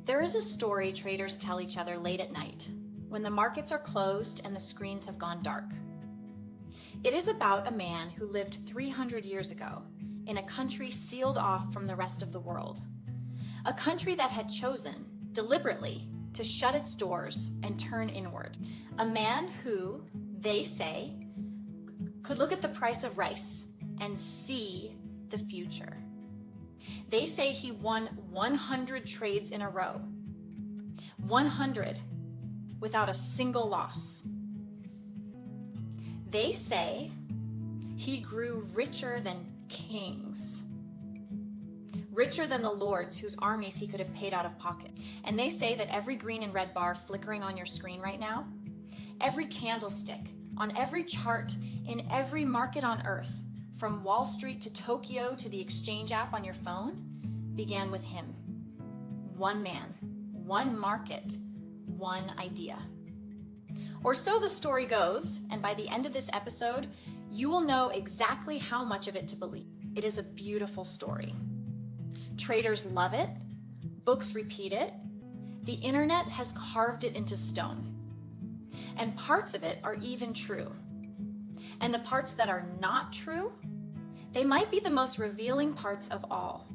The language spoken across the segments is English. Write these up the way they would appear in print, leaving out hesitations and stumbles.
There is a story traders tell each other late at night, when the markets are closed and the screens have gone dark. It is about a man who lived 300 years ago in a country sealed off from the rest of the world. A country that had chosen, deliberately, to shut its doors and turn inward. A man who, they say, could look at the price of rice and see the future. They say he won 100 trades in a row. 100 without a single loss. They say he grew richer than kings. Richer than the lords whose armies he could have paid out of pocket. And they say that every green and red bar flickering on your screen right now, every candlestick, on every chart, in every market on earth, from Wall Street to Tokyo to the exchange app on your phone, began with him. One man, one market, one idea. Or so the story goes, and by the end of this episode, you will know exactly how much of it to believe. It is a beautiful story. Traders love it, books repeat it, the internet has carved it into stone. And parts of it are even true. And the parts that are not true, they might be the most revealing parts of all.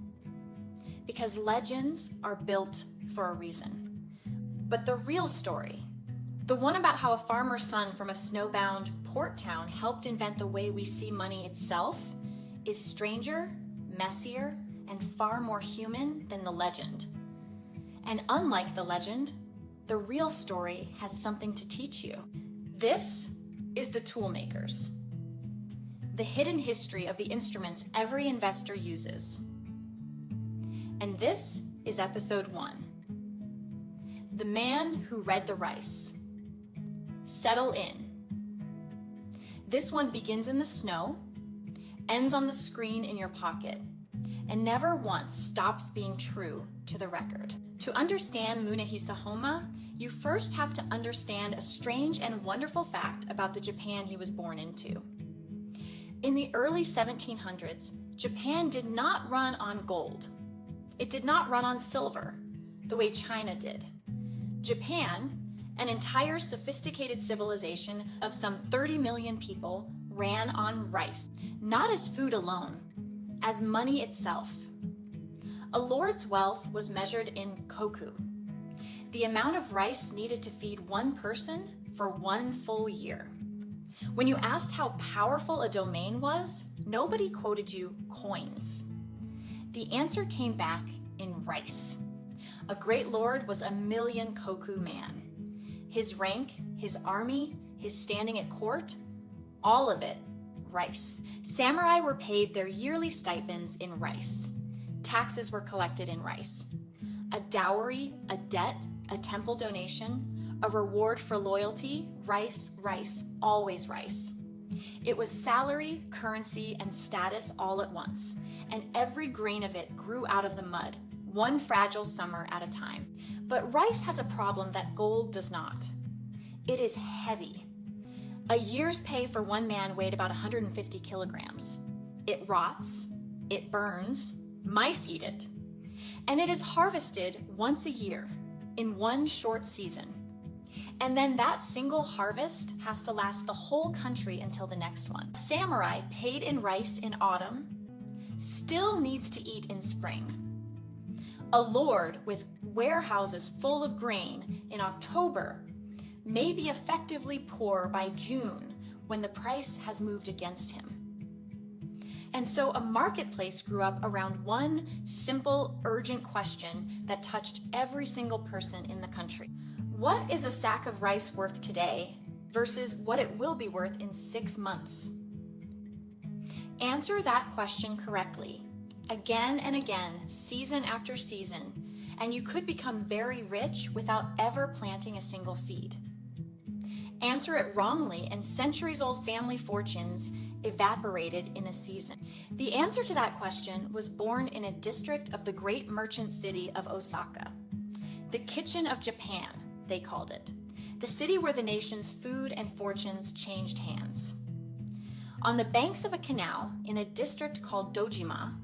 Because legends are built for a reason. But the real story, the one about how a farmer's son from a snowbound port town helped invent the way we see money itself, is stranger, messier, and far more human than the legend. And unlike the legend, the real story has something to teach you. This is the Toolmakers, the hidden history of the instruments every investor uses. And this is episode 1. The man who read the rice. Settle in. This one begins in the snow, ends on the screen in your pocket, and never once stops being true to the record. To understand Munehisa Homma, you first have to understand a strange and wonderful fact about the Japan he was born into. In the early 1700s, Japan did not run on gold. It did not run on silver, the way China did. Japan, an entire sophisticated civilization of some 30 million people, ran on rice, not as food alone, as money itself. A lord's wealth was measured in koku, the amount of rice needed to feed one person for one full year. When you asked how powerful a domain was, nobody quoted you coins. The answer came back in rice. A great lord was a million koku man. His rank, his army, his standing at court, all of it, rice. Samurai were paid their yearly stipends in rice. Taxes were collected in rice. A dowry, a debt, a temple donation, a reward for loyalty, rice, rice, always rice. It was salary, currency, and status all at once, and every grain of it grew out of the mud, one fragile summer at a time. But rice has a problem that gold does not. It is heavy. A year's pay for one man weighed about 150 kilograms. It rots, it burns, mice eat it, and it is harvested once a year in one short season. And then that single harvest has to last the whole country until the next one. Samurai paid in rice in autumn still needs to eat in spring. A lord with warehouses full of grain in October may be effectively poor by June when the price has moved against him. And so a marketplace grew up around one simple, urgent question that touched every single person in the country. What is a sack of rice worth today versus what it will be worth in 6 months? Answer that question correctly, again and again, season after season, and you could become very rich without ever planting a single seed. Answer it wrongly, and centuries-old family fortunes evaporated in a season. The answer to that question was born in a district of the great merchant city of Osaka. The kitchen of Japan, they called it. The city where the nation's food and fortunes changed hands. On the banks of a canal in a district called Dojima,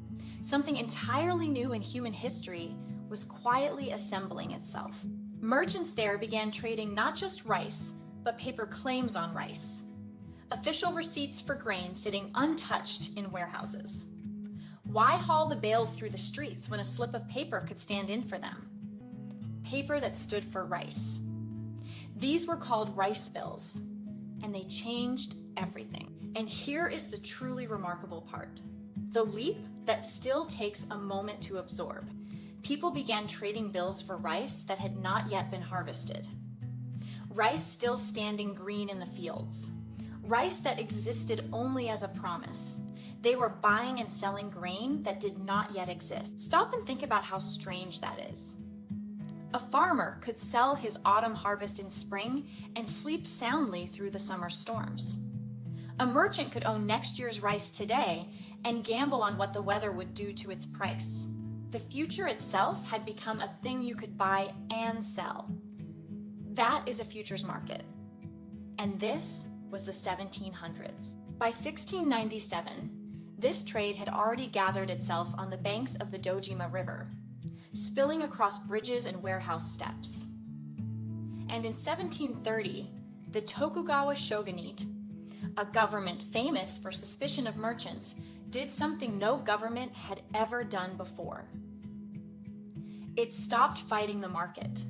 something entirely new in human history was quietly assembling itself. Merchants there began trading not just rice, but paper claims on rice. Official receipts for grain sitting untouched in warehouses. Why haul the bales through the streets when a slip of paper could stand in for them? Paper that stood for rice. These were called rice bills, and they changed everything. And here is the truly remarkable part. The leap that still takes a moment to absorb. People began trading bills for rice that had not yet been harvested. Rice still standing green in the fields. Rice that existed only as a promise. They were buying and selling grain that did not yet exist. Stop and think about how strange that is. A farmer could sell his autumn harvest in spring and sleep soundly through the summer storms. A merchant could own next year's rice today and gamble on what the weather would do to its price. The future itself had become a thing you could buy and sell. That is a futures market. And this was the 1700s. By 1697, this trade had already gathered itself on the banks of the Dojima River, spilling across bridges and warehouse steps. And in 1730, the Tokugawa shogunate, a government famous for suspicion of merchants, did something no government had ever done before. It stopped fighting the market.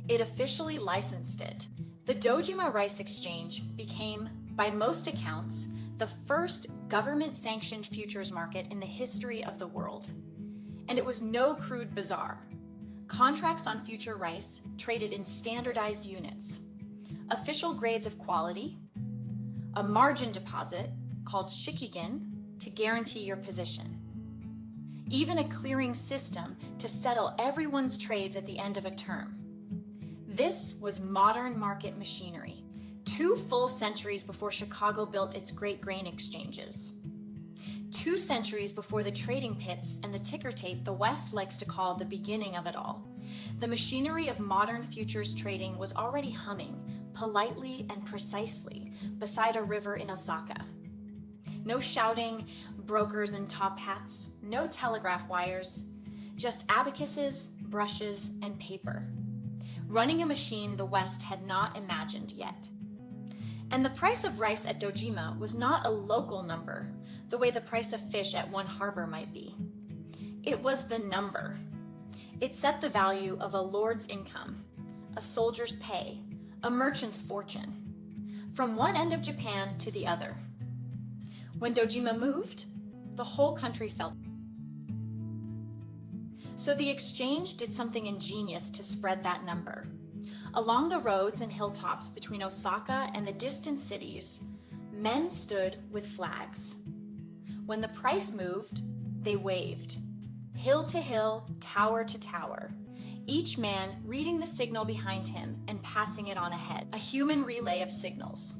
It officially licensed it. The Dojima Rice Exchange became, by most accounts, the first government-sanctioned futures market in the history of the world. And it was no crude bazaar. Contracts on future rice traded in standardized units, official grades of quality, a margin deposit called shikigen to guarantee your position, even a clearing system to settle everyone's trades at the end of a term. This was modern market machinery, 2 full centuries before Chicago built its great grain exchanges. 2 centuries before the trading pits and the ticker tape the West likes to call the beginning of it all. The machinery of modern futures trading was already humming, politely and precisely, beside a river in Osaka. No shouting, brokers in top hats, no telegraph wires, just abacuses, brushes, and paper. Running a machine the West had not imagined yet. And the price of rice at Dojima was not a local number, the way the price of fish at one harbor might be. It was the number. It set the value of a lord's income, a soldier's pay, a merchant's fortune, from one end of Japan to the other. When Dojima moved, the whole country felt it. So the exchange did something ingenious to spread that number. Along the roads and hilltops between Osaka and the distant cities, men stood with flags. When the price moved, they waved, hill to hill, tower to tower, each man reading the signal behind him and passing it on ahead, a human relay of signals,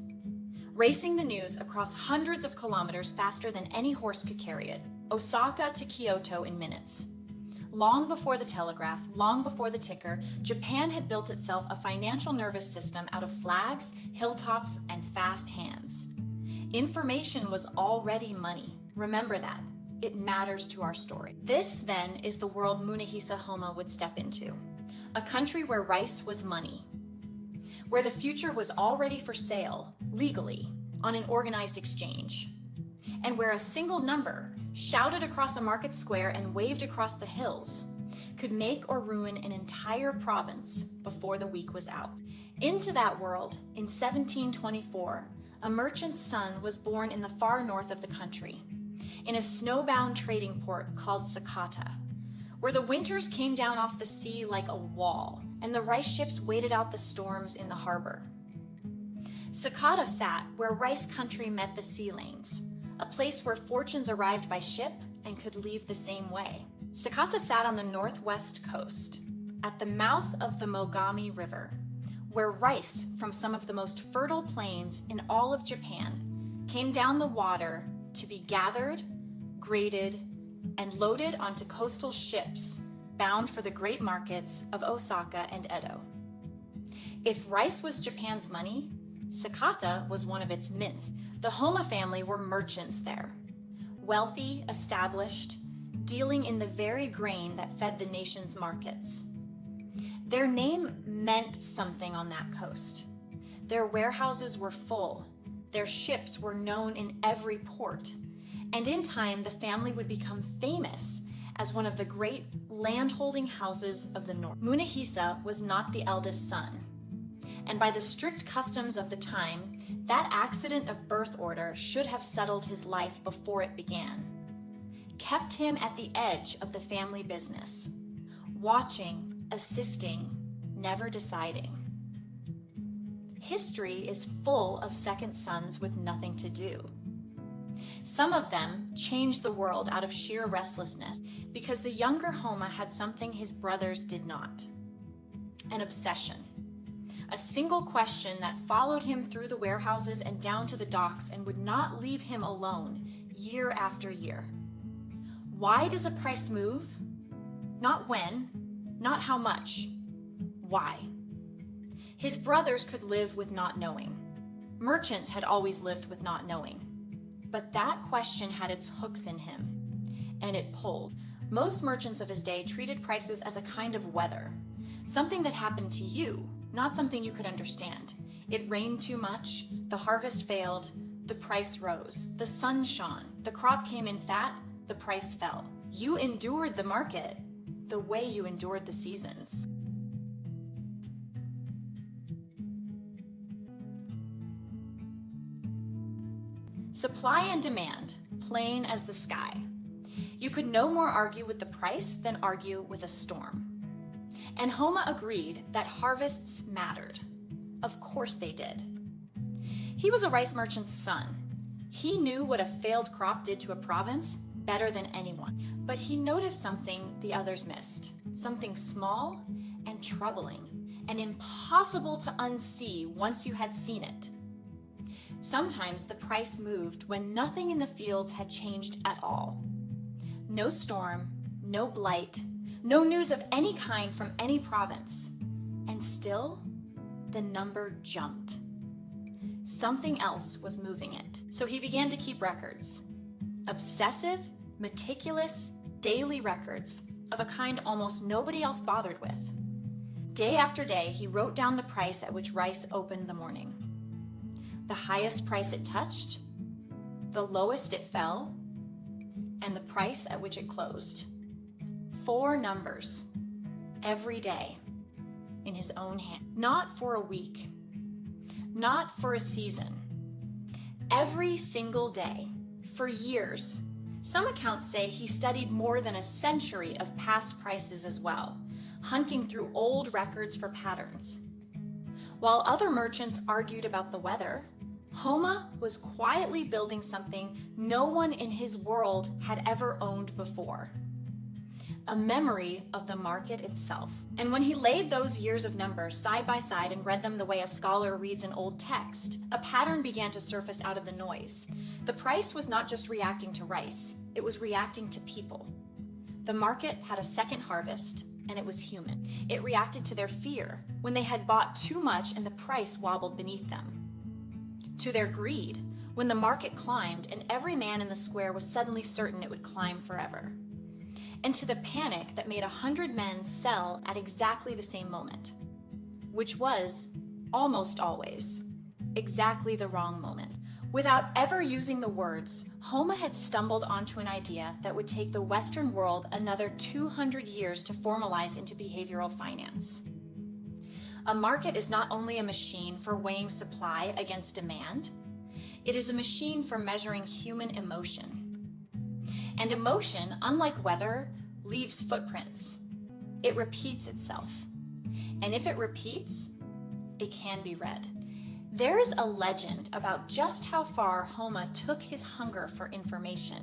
racing the news across hundreds of kilometers faster than any horse could carry it, Osaka to Kyoto in minutes. Long before the telegraph, long before the ticker, Japan had built itself a financial nervous system out of flags, hilltops, and fast hands. Information was already money. Remember that. It matters to our story. This, then, is the world Munehisa Homma would step into. A country where rice was money. Where the future was already for sale, legally, on an organized exchange. And where a single number, shouted across a market square and waved across the hills, could make or ruin an entire province before the week was out. Into that world, in 1724, a merchant's son was born in the far north of the country, in a snowbound trading port called Sakata, where the winters came down off the sea like a wall, and the rice ships waited out the storms in the harbor. Sakata sat where rice country met the sea lanes, a place where fortunes arrived by ship and could leave the same way. Sakata sat on the northwest coast, at the mouth of the Mogami River, where rice from some of the most fertile plains in all of Japan came down the water to be gathered, graded, and loaded onto coastal ships bound for the great markets of Osaka and Edo. If rice was Japan's money, Sakata was one of its mints. The Homma family were merchants there, wealthy, established, dealing in the very grain that fed the nation's markets. Their name meant something on that coast. Their warehouses were full. Their ships were known in every port. And in time, the family would become famous as one of the great landholding houses of the North. Munehisa was not the eldest son. And by the strict customs of the time, that accident of birth order should have settled his life before it began, kept him at the edge of the family business, watching, assisting, never deciding. History is full of second sons with nothing to do. Some of them changed the world out of sheer restlessness because the younger Homma had something his brothers did not: an obsession. A single question that followed him through the warehouses and down to the docks and would not leave him alone year after year. Why does a price move? Not when, not how much. Why? His brothers could live with not knowing. Merchants had always lived with not knowing. But that question had its hooks in him, and it pulled. Most merchants of his day treated prices as a kind of weather, something that happened to you, not something you could understand. It rained too much, the harvest failed, the price rose, the sun shone, the crop came in fat, the price fell. You endured the market the way you endured the seasons. Supply and demand, plain as the sky. You could no more argue with the price than argue with a storm. And Homma agreed that harvests mattered. Of course they did. He was a rice merchant's son. He knew what a failed crop did to a province better than anyone. But he noticed something the others missed. Something small and troubling and impossible to unsee once you had seen it. Sometimes the price moved when nothing in the fields had changed at all. No storm, no blight, no news of any kind from any province. And still, the number jumped. Something else was moving it. So he began to keep records. Obsessive, meticulous, daily records of a kind almost nobody else bothered with. Day after day, he wrote down the price at which rice opened the morning. The highest price it touched, the lowest it fell, and the price at which it closed. 4 numbers, every day, in his own hand. Not for a week, not for a season. Every single day, for years. Some accounts say he studied more than a century of past prices as well, hunting through old records for patterns. While other merchants argued about the weather, Homma was quietly building something no one in his world had ever owned before. A memory of the market itself. And when he laid those years of numbers side by side and read them the way a scholar reads an old text, a pattern began to surface out of the noise. The price was not just reacting to rice, it was reacting to people. The market had a second harvest, and it was human. It reacted to their fear when they had bought too much and the price wobbled beneath them. To their greed when the market climbed and every man in the square was suddenly certain it would climb forever. And to the panic that made 100 men sell at exactly the same moment, which was, almost always, exactly the wrong moment. Without ever using the words, Homma had stumbled onto an idea that would take the Western world another 200 years to formalize into behavioral finance. A market is not only a machine for weighing supply against demand, it is a machine for measuring human emotion. And emotion, unlike weather, leaves footprints. It repeats itself. And if it repeats, it can be read. There is a legend about just how far Homma took his hunger for information.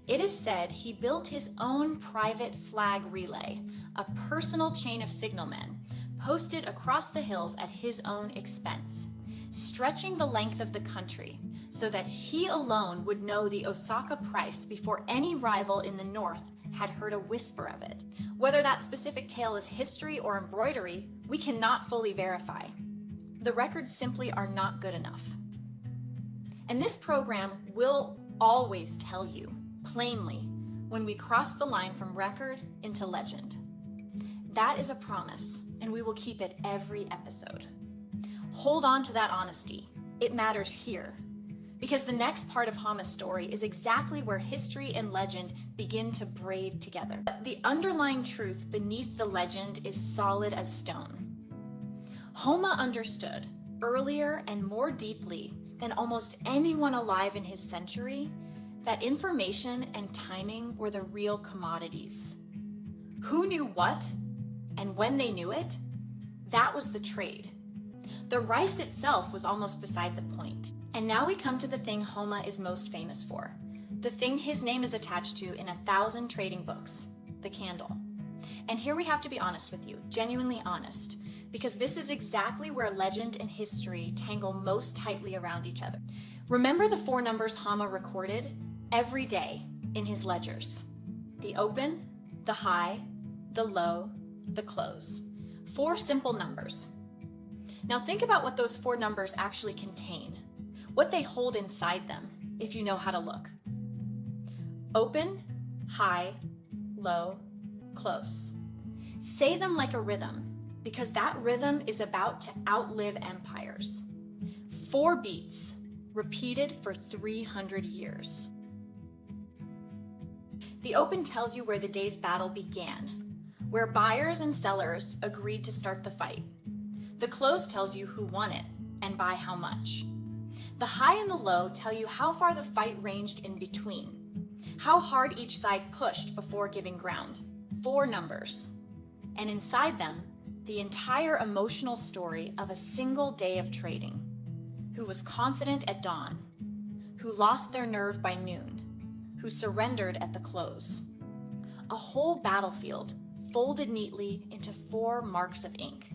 It is said he built his own private flag relay, a personal chain of signalmen, posted across the hills at his own expense, stretching the length of the country so that he alone would know the Osaka price before any rival in the north had heard a whisper of it. Whether that specific tale is history or embroidery, we cannot fully verify. The records simply are not good enough. And this program will always tell you, plainly, when we cross the line from record into legend. That is a promise, and we will keep it every episode. Hold on to that honesty. It matters here, because the next part of Homma's story is exactly where history and legend begin to braid together. The underlying truth beneath the legend is solid as stone. Homma understood, earlier and more deeply than almost anyone alive in his century, that information and timing were the real commodities. Who knew what, and when they knew it, that was the trade. The rice itself was almost beside the point. And now we come to the thing Homma is most famous for, the thing his name is attached to in 1,000 trading books, the candle. And here we have to be honest with you, genuinely honest, because this is exactly where legend and history tangle most tightly around each other. Remember the 4 numbers Homma recorded every day in his ledgers: the open, the high, the low, the close. 4 simple numbers. Now think about what those 4 numbers actually contain, what they hold inside them, if you know how to look. Open, high, low, close. Say them like a rhythm, because that rhythm is about to outlive empires. 4 beats, repeated for 300 years. The open tells you where the day's battle began, where buyers and sellers agreed to start the fight. The close tells you who won it and by how much. The high and the low tell you how far the fight ranged in between, how hard each side pushed before giving ground. 4 numbers. And inside them, the entire emotional story of a single day of trading. Who was confident at dawn, who lost their nerve by noon, who surrendered at the close. A whole battlefield folded neatly into 4 marks of ink.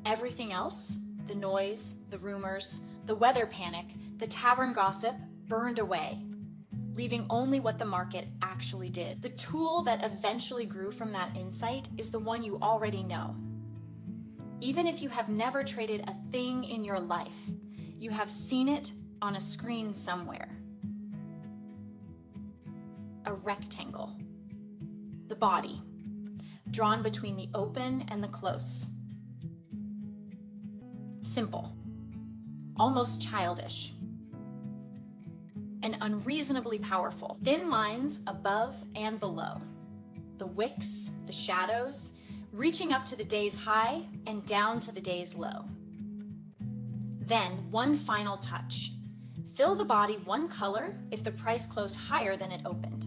Everything else, the noise, the rumors, the weather panic, the tavern gossip, burned away, leaving only what the market actually did. The tool that eventually grew from that insight is the one you already know. Even if you have never traded a thing in your life, you have seen it on a screen somewhere. A rectangle. The body, drawn between the open and the close. Simple, almost childish, and unreasonably powerful. Thin lines above and below, the wicks, the shadows, reaching up to the day's high and down to the day's low. Then one final touch. Fill the body one color if the price closed higher than it opened.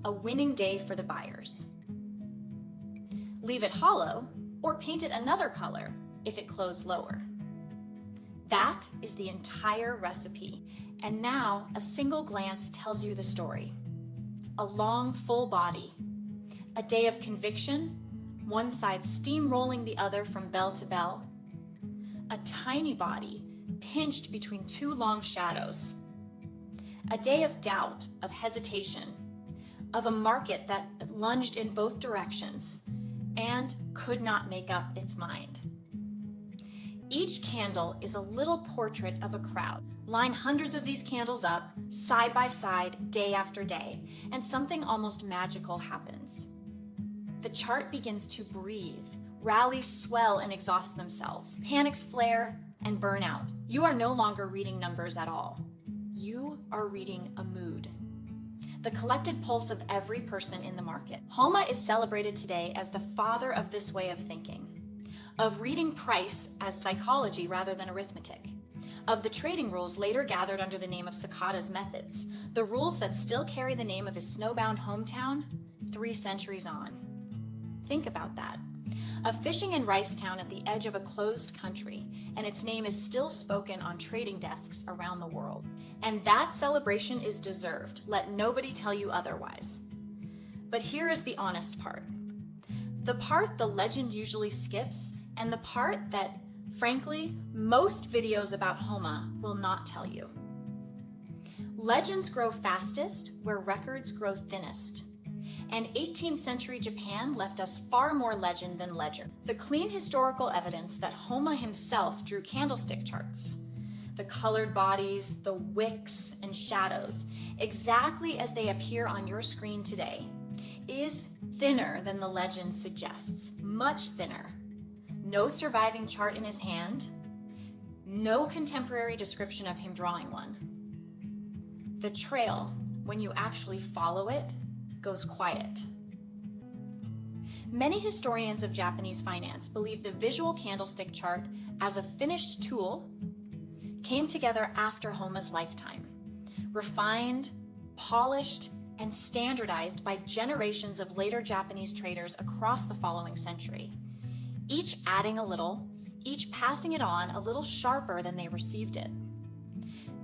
A winning day for the buyers. Leave it hollow or paint it another color if it closed lower. That is the entire recipe. And now a single glance tells you the story. A long, full body. A day of conviction, one side steamrolling the other from bell to bell. A tiny body pinched between 2 long shadows. A day of doubt, of hesitation, of a market that lunged in both directions and could not make up its mind. Each candle is a little portrait of a crowd. Line hundreds of these candles up, side by side, day after day, and something almost magical happens. The chart begins to breathe. Rallies swell and exhaust themselves. Panics flare and burn out. You are no longer reading numbers at all. You are reading a mood. The collected pulse of every person in the market. Homma is celebrated today as the father of this way of thinking, of reading price as psychology rather than arithmetic, of the trading rules later gathered under the name of Sakata's methods, the rules that still carry the name of his snowbound hometown 3 centuries on. Think about that. A fishing and rice town at the edge of a closed country, and its name is still spoken on trading desks around the world. And that celebration is deserved. Let nobody tell you otherwise. But here is the honest part. The part the legend usually skips, and the part that, frankly, most videos about Homma will not tell you. Legends grow fastest where records grow thinnest. And 18th century Japan left us far more legend than ledger. The clean historical evidence that Homma himself drew candlestick charts, the colored bodies, the wicks and shadows, exactly as they appear on your screen today, is thinner than the legend suggests, much thinner. No surviving chart in his hand, no contemporary description of him drawing one. The trail, when you actually follow it, goes quiet. Many historians of Japanese finance believe the visual candlestick chart as a finished tool came together after Homma's lifetime, refined, polished, and standardized by generations of later Japanese traders across the following century, each adding a little, each passing it on a little sharper than they received it.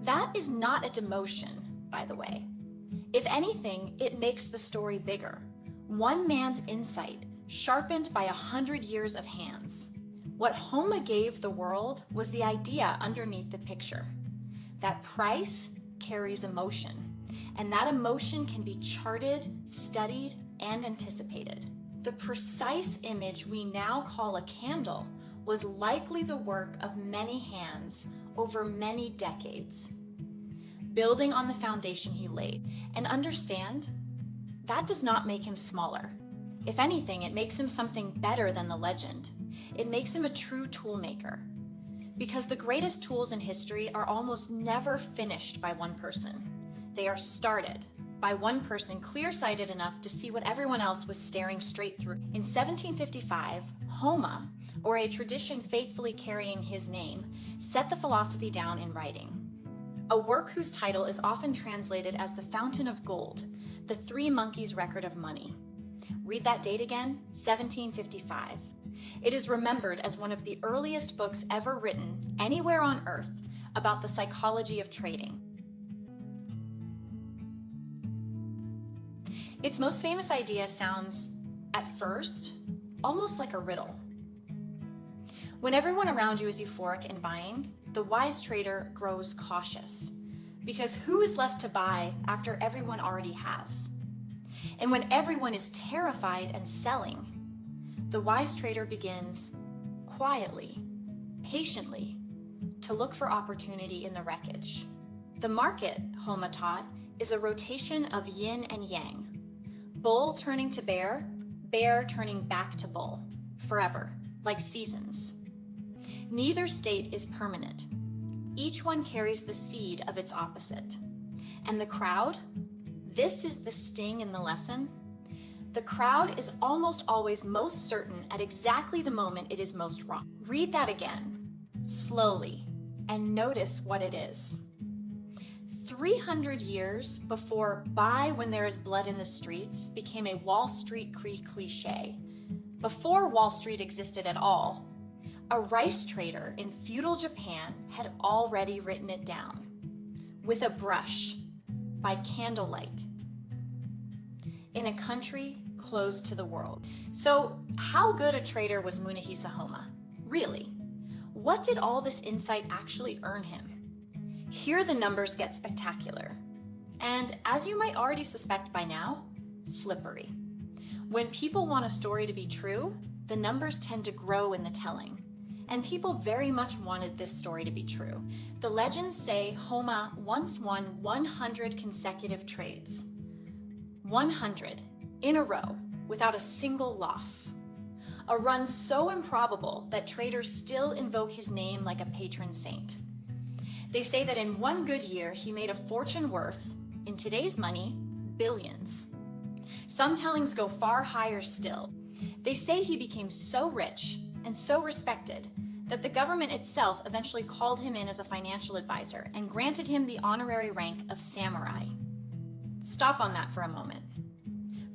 That is not a demotion, by the way. If anything, it makes the story bigger. One man's insight, sharpened by 100 years of hands. What Homma gave the world was the idea underneath the picture, that price carries emotion, and that emotion can be charted, studied, and anticipated. The precise image we now call a candle was likely the work of many hands over many decades, building on the foundation he laid. And understand, that does not make him smaller. If anything, it makes him something better than the legend. It makes him a true tool maker. Because the greatest tools in history are almost never finished by one person. They are started by one person clear-sighted enough to see what everyone else was staring straight through. In 1755, Homma, or a tradition faithfully carrying his name, set the philosophy down in writing. A work whose title is often translated as the Fountain of Gold, the Three Monkeys' Record of Money. Read that date again, 1755. It is remembered as one of the earliest books ever written anywhere on earth about the psychology of trading. Its most famous idea sounds, at first, almost like a riddle. When everyone around you is euphoric in buying, the wise trader grows cautious, because who is left to buy after everyone already has? And when everyone is terrified and selling, the wise trader begins quietly, patiently, to look for opportunity in the wreckage. The market, Homma taught, is a rotation of yin and yang, bull turning to bear, bear turning back to bull, forever, like seasons. Neither state is permanent. Each one carries the seed of its opposite. And the crowd, this is the sting in the lesson. The crowd is almost always most certain at exactly the moment it is most wrong. Read that again, slowly, and notice what it is. 300 years before "buy when there is blood in the streets" became a Wall Street cliche, before Wall Street existed at all, a rice trader in feudal Japan had already written it down with a brush by candlelight in a country closed to the world. So how good a trader was Munehisa Homma? Really? What did all this insight actually earn him? Here the numbers get spectacular. And as you might already suspect by now, slippery. When people want a story to be true, the numbers tend to grow in the telling. And people very much wanted this story to be true. The legends say Homma once won 100 consecutive trades. 100 in a row without a single loss. A run so improbable that traders still invoke his name like a patron saint. They say that in one good year, he made a fortune worth, in today's money, billions. Some tellings go far higher still. They say he became so rich and so respected that the government itself eventually called him in as a financial advisor and granted him the honorary rank of samurai. Stop on that for a moment.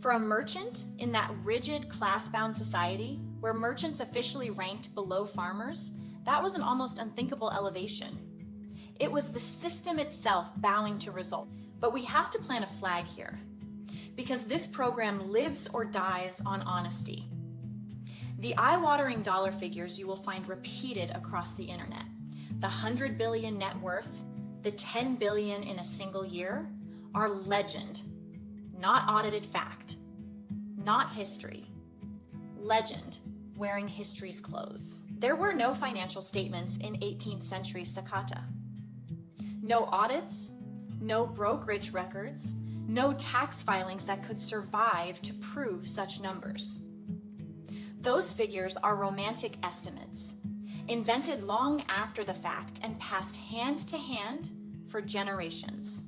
For a merchant in that rigid class-bound society where merchants officially ranked below farmers, that was an almost unthinkable elevation. It was the system itself bowing to result. But we have to plant a flag here, because this program lives or dies on honesty. The eye-watering dollar figures you will find repeated across the internet, the 100 billion net worth, the 10 billion in a single year, are legend, not audited fact, not history. Legend, wearing history's clothes. There were no financial statements in 18th century Sakata. No audits, no brokerage records, no tax filings that could survive to prove such numbers. Those figures are romantic estimates, invented long after the fact and passed hand to hand for generations,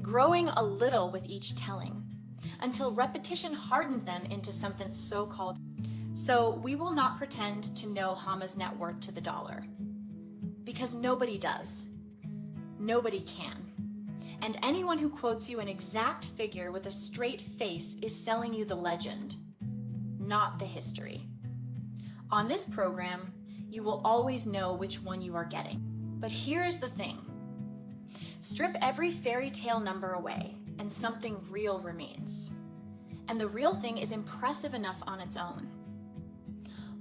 growing a little with each telling, until repetition hardened them into something so-called. So we will not pretend to know Homma's net worth to the dollar, because nobody does. Nobody can. And anyone who quotes you an exact figure with a straight face is selling you the legend, not the history. On this program, you will always know which one you are getting. But here's the thing. Strip every fairy tale number away, and something real remains. And the real thing is impressive enough on its own.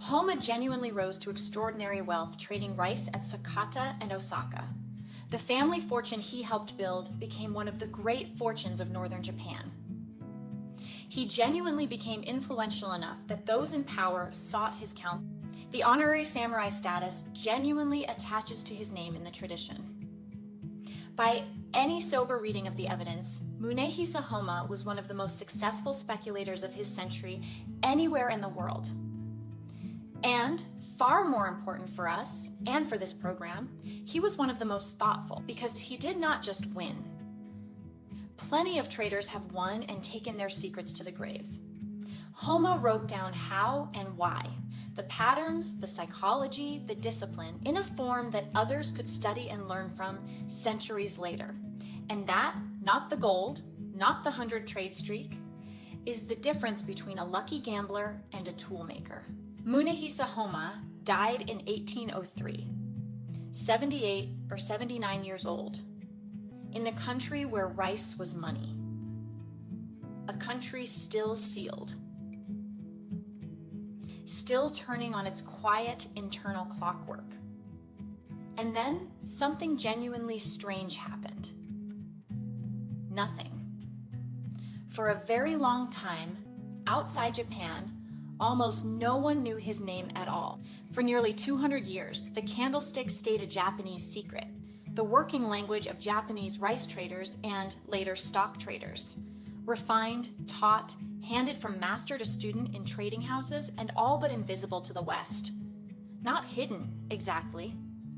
Homma genuinely rose to extraordinary wealth trading rice at Sakata and Osaka. The family fortune he helped build became one of the great fortunes of northern Japan. He genuinely became influential enough that those in power sought his counsel. The honorary samurai status genuinely attaches to his name in the tradition. By any sober reading of the evidence, Munehisa Homma was one of the most successful speculators of his century anywhere in the world. And far more important for us, and for this program, he was one of the most thoughtful, because he did not just win. Plenty of traders have won and taken their secrets to the grave. Homma wrote down how and why, the patterns, the psychology, the discipline, in a form that others could study and learn from centuries later. And that, not the gold, not the 100-trade streak, is the difference between a lucky gambler and a toolmaker. Munehisa Homma died in 1803, 78 or 79 years old, in the country where rice was money. A country still sealed, still turning on its quiet internal clockwork. And then something genuinely strange happened. Nothing. For a very long time, outside Japan, almost no one knew his name at all. For nearly 200 years, the candlestick stayed a Japanese secret, the working language of Japanese rice traders and later stock traders. Refined, taught, handed from master to student in trading houses, and all but invisible to the West. Not hidden, exactly,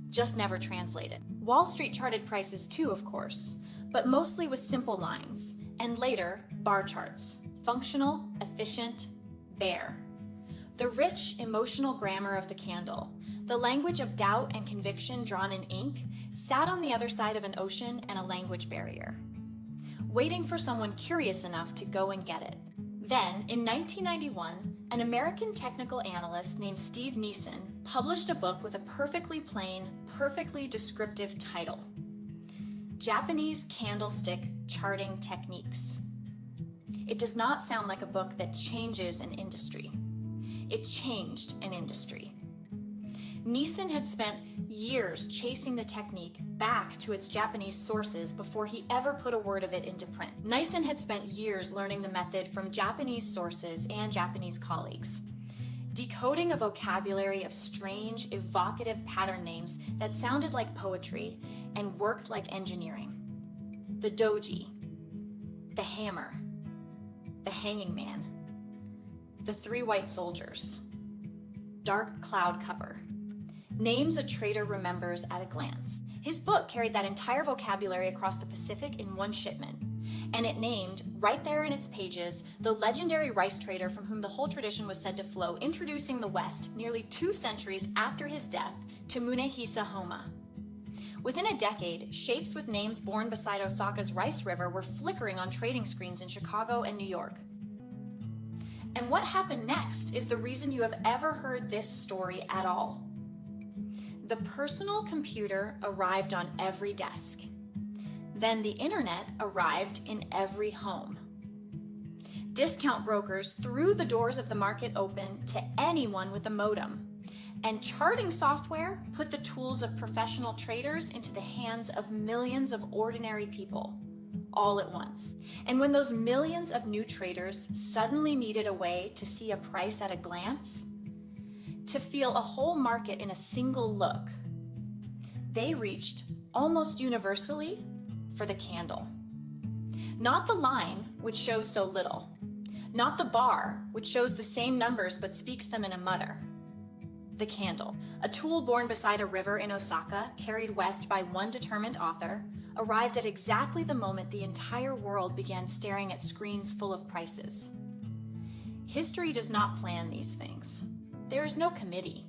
just never translated. Wall Street charted prices too, of course, but mostly with simple lines, and later, bar charts. Functional, efficient, bare. The rich, emotional grammar of the candle, the language of doubt and conviction drawn in ink, sat on the other side of an ocean and a language barrier, waiting for someone curious enough to go and get it. Then, in 1991, an American technical analyst named Steve Neeson published a book with a perfectly plain, perfectly descriptive title: Japanese Candlestick Charting Techniques. It does not sound like a book that changes an industry. It changed an industry. Neeson had spent years chasing the technique back to its Japanese sources before he ever put a word of it into print. Neeson had spent years learning the method from Japanese sources and Japanese colleagues, decoding a vocabulary of strange, evocative pattern names that sounded like poetry and worked like engineering. The doji, the hammer, the hanging man, the three white soldiers, dark cloud cover. Names a trader remembers at a glance. His book carried that entire vocabulary across the Pacific in one shipment, and it named, right there in its pages, the legendary rice trader from whom the whole tradition was said to flow, introducing the West nearly 2 centuries after his death to Munehisa Homma. Within a decade, shapes with names born beside Osaka's Rice River were flickering on trading screens in Chicago and New York. And what happened next is the reason you have ever heard this story at all. The personal computer arrived on every desk. Then the internet arrived in every home. Discount brokers threw the doors of the market open to anyone with a modem. And charting software put the tools of professional traders into the hands of millions of ordinary people, all at once. And when those millions of new traders suddenly needed a way to see a price at a glance, to feel a whole market in a single look, they reached, almost universally, for the candle. Not the line, which shows so little. Not the bar, which shows the same numbers but speaks them in a mutter. The candle, a tool born beside a river in Osaka, carried west by one determined author, arrived at exactly the moment the entire world began staring at screens full of prices. History does not plan these things. There is no committee.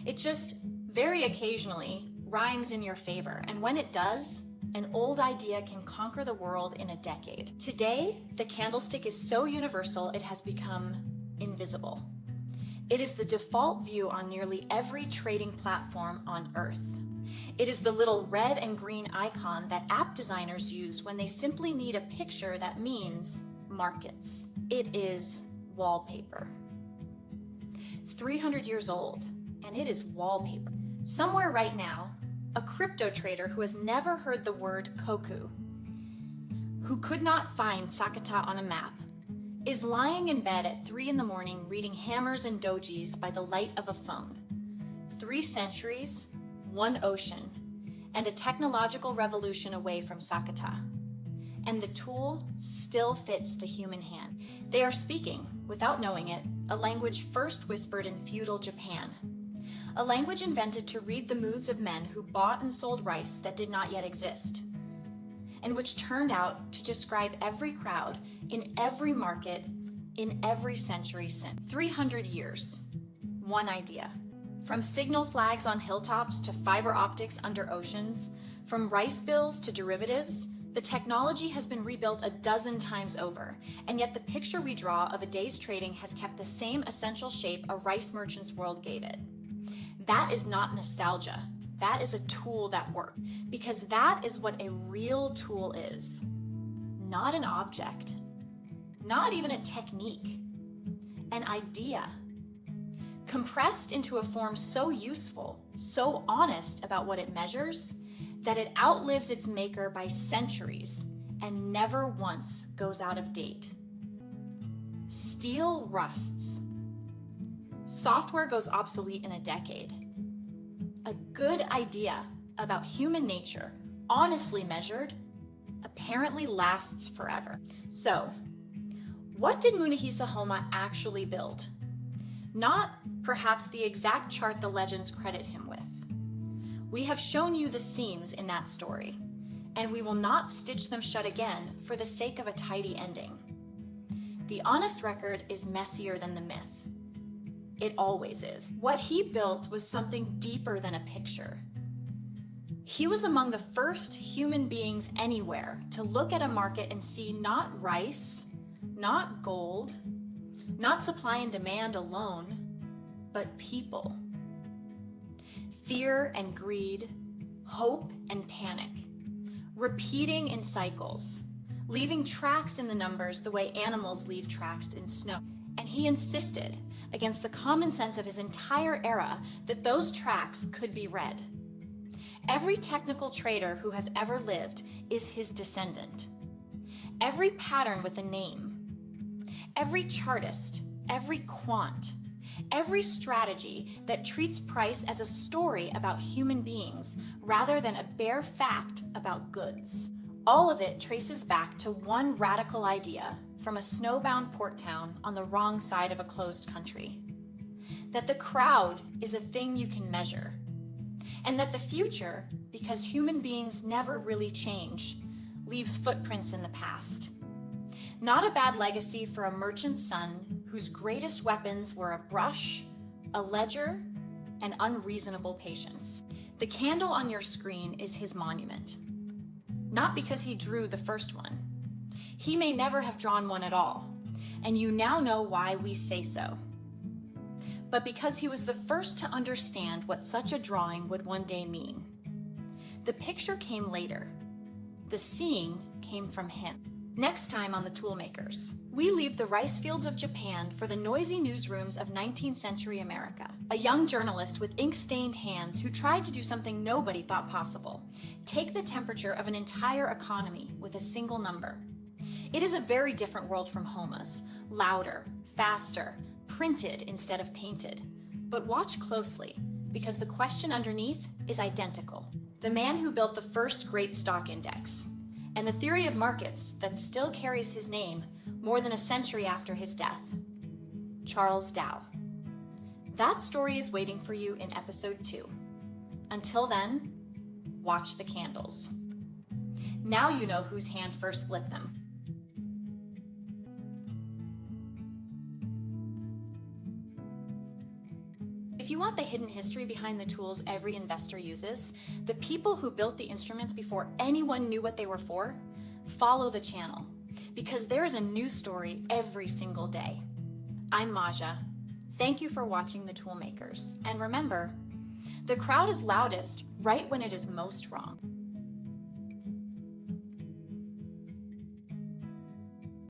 It just, very occasionally, rhymes in your favor, and when it does, an old idea can conquer the world in a decade. Today, the candlestick is so universal it has become invisible. It is the default view on nearly every trading platform on Earth. It is the little red and green icon that app designers use when they simply need a picture that means markets. It is wallpaper. 300 years old, and it is wallpaper. Somewhere right now, a crypto trader who has never heard the word koku, who could not find Sakata on a map, is lying in bed at 3 in the morning reading hammers and dojis by the light of a phone. 3 centuries, 1 ocean, and a technological revolution away from Sakata. And the tool still fits the human hand. They are speaking, without knowing it, a language first whispered in feudal Japan. A language invented to read the moods of men who bought and sold rice that did not yet exist, and which turned out to describe every crowd in every market in every century since. 300 years, one idea. From signal flags on hilltops to fiber optics under oceans, from rice bills to derivatives, the technology has been rebuilt a dozen times over, and yet the picture we draw of a day's trading has kept the same essential shape a rice merchant's world gave it. That is not nostalgia. That is a tool that works, because that is what a real tool is. Not an object, not even a technique, an idea. Compressed into a form so useful, so honest about what it measures, that it outlives its maker by centuries and never once goes out of date. Steel rusts. Software goes obsolete in a decade. A good idea about human nature, honestly measured, apparently lasts forever. So, what did Munehisa Homma actually build? Not perhaps the exact chart the legends credit him with. We have shown you the seams in that story, and we will not stitch them shut again for the sake of a tidy ending. The honest record is messier than the myth. It always is. What he built was something deeper than a picture. He was among the first human beings anywhere to look at a market and see not rice, not gold, not supply and demand alone, but people. Fear and greed, hope and panic, repeating in cycles, leaving tracks in the numbers the way animals leave tracks in snow. And he insisted, against the common sense of his entire era, that those tracks could be read. Every technical trader who has ever lived is his descendant. Every pattern with a name, every chartist, every quant, every strategy that treats price as a story about human beings rather than a bare fact about goods. All of it traces back to one radical idea from a snowbound port town on the wrong side of a closed country. That the crowd is a thing you can measure. And that the future, because human beings never really change, leaves footprints in the past. Not a bad legacy for a merchant's son whose greatest weapons were a brush, a ledger, and unreasonable patience. The candle on your screen is his monument. Not because he drew the first one. He may never have drawn one at all, and you now know why we say so. But because he was the first to understand what such a drawing would one day mean. The picture came later. The seeing came from him. Next time on The Toolmakers, we leave the rice fields of Japan for the noisy newsrooms of 19th century America. A young journalist with ink-stained hands who tried to do something nobody thought possible. Take the temperature of an entire economy with a single number. It is a very different world from Homma's. Louder, faster, printed instead of painted. But watch closely, because the question underneath is identical. The man who built the first great stock index, and the theory of markets that still carries his name more than a century after his death, Charles Dow. That story is waiting for you in episode 2. Until then, watch the candles. Now you know whose hand first lit them. If you want the hidden history behind the tools every investor uses, the people who built the instruments before anyone knew what they were for, follow the channel, because there is a new story every single day. I'm Maja. Thank you for watching The Toolmakers. And remember, the crowd is loudest right when it is most wrong.